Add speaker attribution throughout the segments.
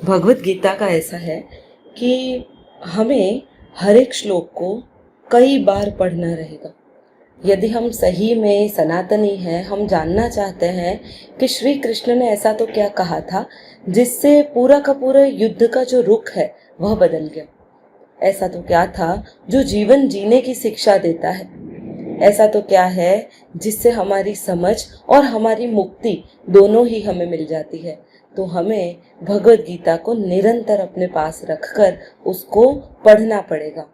Speaker 1: भगवत गीता का ऐसा है कि हमें हर एक श्लोक को कई बार पढ़ना रहेगा। यदि हम सही में सनातनी हैं, हम जानना चाहते हैं कि श्री कृष्ण ने ऐसा तो क्या कहा था जिससे पूरा का पूरा युद्ध का जो रुख है वह बदल गया। ऐसा तो क्या था जो जीवन जीने की शिक्षा देता है। ऐसा तो क्या है जिससे हमारी समझ और हमारी मुक्ति दोनों ही हमें मिल जाती है। तो हमें भगवत गीता को निरंतर अपने पास रखकर उसको पढ़ना पड़ेगा।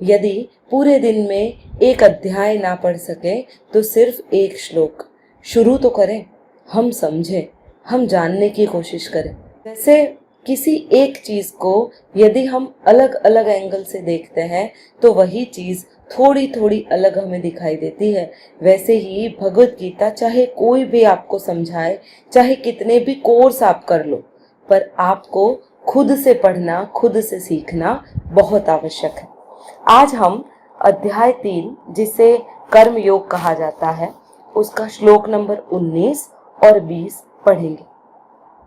Speaker 1: यदि पूरे दिन में एक अध्याय ना पढ़ सके तो सिर्फ एक श्लोक शुरू तो करें, हम समझें, हम जानने की कोशिश करें। जैसे किसी एक चीज को यदि हम अलग अलग एंगल से देखते हैं तो वही चीज थोड़ी थोड़ी अलग हमें दिखाई देती है। वैसे ही भगवत गीता चाहे कोई भी आपको समझाए, चाहे कितने भी कोर्स आप कर लो, पर आपको खुद से पढ़ना, खुद से सीखना बहुत आवश्यक है। आज हम अध्याय 3 जिसे कर्म योग कहा जाता है उसका श्लोक नंबर 19 और 20 पढ़ेंगे।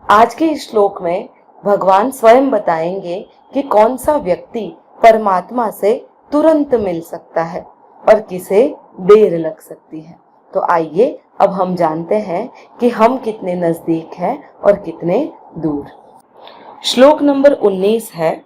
Speaker 1: आज के इस श्लोक में भगवान स्वयं बताएंगे कि कौन सा व्यक्ति परमात्मा से तुरंत मिल सकता है और किसे देर लग सकती है। तो आइए अब हम जानते हैं कि हम कितने नजदीक हैं और कितने दूर। श्लोक नंबर 19 है,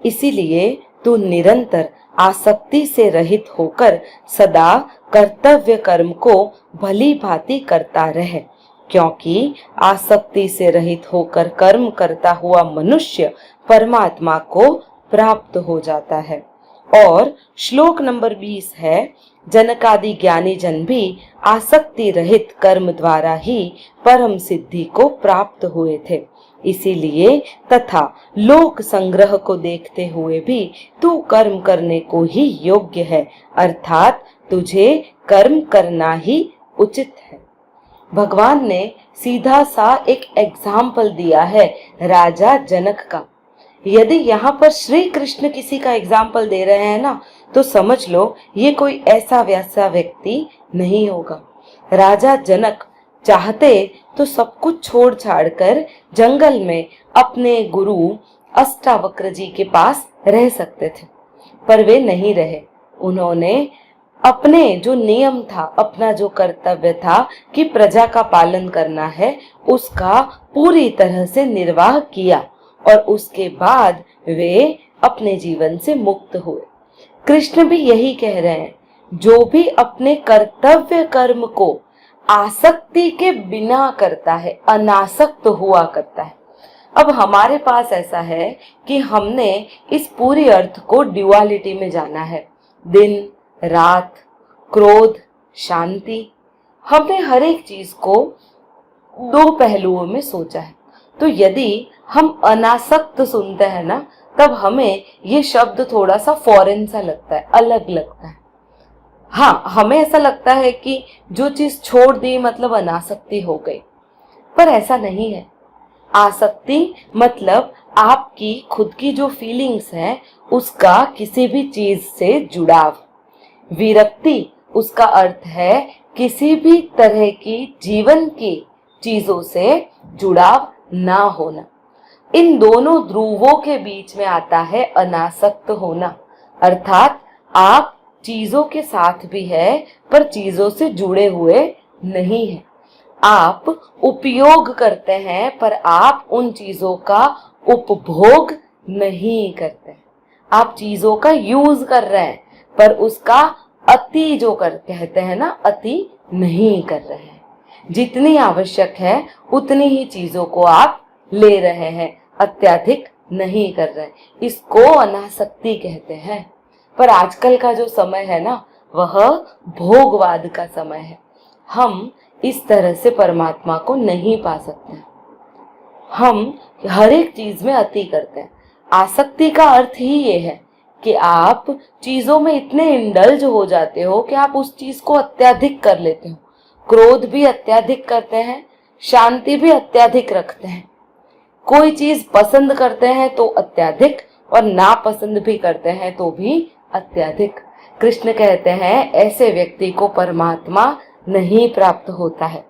Speaker 1: इसीलिए तू निरंतर आसक्ति से रहित होकर सदा कर्तव्य कर्म को भली भांति करता रहे, क्योंकि आसक्ति से रहित होकर कर्म करता हुआ मनुष्य परमात्मा को प्राप्त हो जाता है। और श्लोक नंबर 20 है, जनकादि ज्ञानी जन भी आसक्ति रहित कर्म द्वारा ही परम सिद्धि को प्राप्त हुए थे। इसीलिए तथा लोक संग्रह को देखते हुए भी तू कर्म करने को ही योग्य है, अर्थात तुझे कर्म करना ही उचित है। भगवान ने सीधा सा एक एग्जाम्पल दिया है राजा जनक का। यदि यहाँ पर श्री कृष्ण किसी का एग्जाम्पल दे रहे हैं ना, तो समझ लो ये कोई ऐसा वैसा व्यक्ति नहीं होगा। राजा जनक चाहते तो सब कुछ छोड़ छाड़ कर जंगल में अपने गुरु अष्टावक्र जी के पास रह सकते थे, पर वे नहीं रहे। उन्होंने अपने जो नियम था, अपना जो कर्तव्य था कि प्रजा का पालन करना है, उसका पूरी तरह से निर्वाह किया और उसके बाद वे अपने जीवन से मुक्त हुए। कृष्ण भी यही कह रहे हैं, जो भी अपने कर्तव्य कर्म को आसक्ति के बिना करता है, अनासक्त हुआ करता है। अब हमारे पास ऐसा है कि हमने इस पूरी अर्थ को ड्युअलिटी में जाना है, दिन रात, क्रोध, शांति। हमने हर एक चीज को दो पहलुओं में सोचा है। तो यदि हम अनासक्त सुनते हैं ना, तब हमें ये शब्द थोड़ा सा फॉरेन सा लगता है, अलग लगता है। हाँ, हमें ऐसा लगता है कि जो चीज छोड़ दी मतलब अनासक्ति हो गई, पर ऐसा नहीं है। आसक्ति मतलब आपकी खुद की जो फीलिंग्स है उसका किसी भी चीज से जुड़ाव। विरक्ति उसका अर्थ है किसी भी तरह की जीवन की चीजों से जुड़ाव ना होना। इन दोनों ध्रुवों के बीच में आता है अनासक्त होना, अर्थात आप चीजों के साथ भी है पर चीजों से जुड़े हुए नहीं है। आप उपयोग करते हैं पर आप उन चीजों का उपभोग नहीं करते। आप चीजों का यूज कर रहे हैं पर उसका अति जो कर कहते हैं ना, अति नहीं कर रहे हैं। जितनी आवश्यक है उतनी ही चीजों को आप ले रहे हैं, अत्यधिक नहीं कर रहे। इसको अनासक्ति कहते हैं। पर आजकल का जो समय है ना, वह भोगवाद का समय है। हम इस तरह से परमात्मा को नहीं पा सकते। हम हर एक चीज में अति करते हैं। आसक्ति का अर्थ ही ये है कि आप चीजों में इतने इंडल्ज हो जाते हो कि आप उस चीज को अत्यधिक कर लेते हो। क्रोध भी अत्यधिक करते हैं, शांति भी अत्यधिक रखते हैं। कोई चीज पसंद करते हैं तो अत्यधिक, और नापसंद भी करते हैं तो भी अत्यधिक। कृष्ण कहते हैं ऐसे व्यक्ति को परमात्मा नहीं प्राप्त होता है।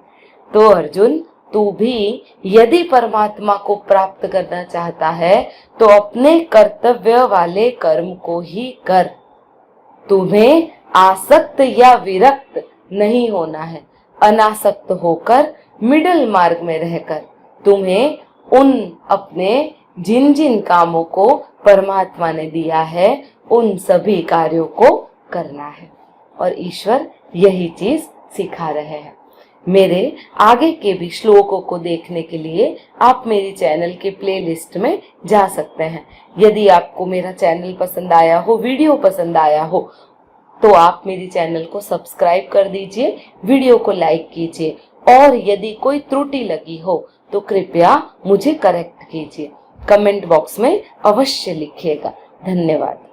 Speaker 1: तो अर्जुन, तू भी यदि परमात्मा को प्राप्त करना चाहता है तो अपने कर्तव्य वाले कर्म को ही कर। तुम्हें आसक्त या विरक्त नहीं होना है। अनासक्त होकर मिडल मार्ग में रहकर तुम्हें उन अपने जिन जिन कामों को परमात्मा ने दिया है उन सभी कार्यों को करना है। और ईश्वर यही चीज सिखा रहे हैं। मेरे आगे के भी श्लोकों को देखने के लिए आप मेरी चैनल के प्लेलिस्ट में जा सकते हैं। यदि आपको मेरा चैनल पसंद आया हो, वीडियो पसंद आया हो, तो आप मेरी चैनल को सब्सक्राइब कर दीजिए, वीडियो को लाइक कीजिए और यदि कोई त्रुटि लगी हो तो कृपया मुझे करेक्ट कीजिए। कमेंट बॉक्स में अवश्य लिखिएगा। धन्यवाद।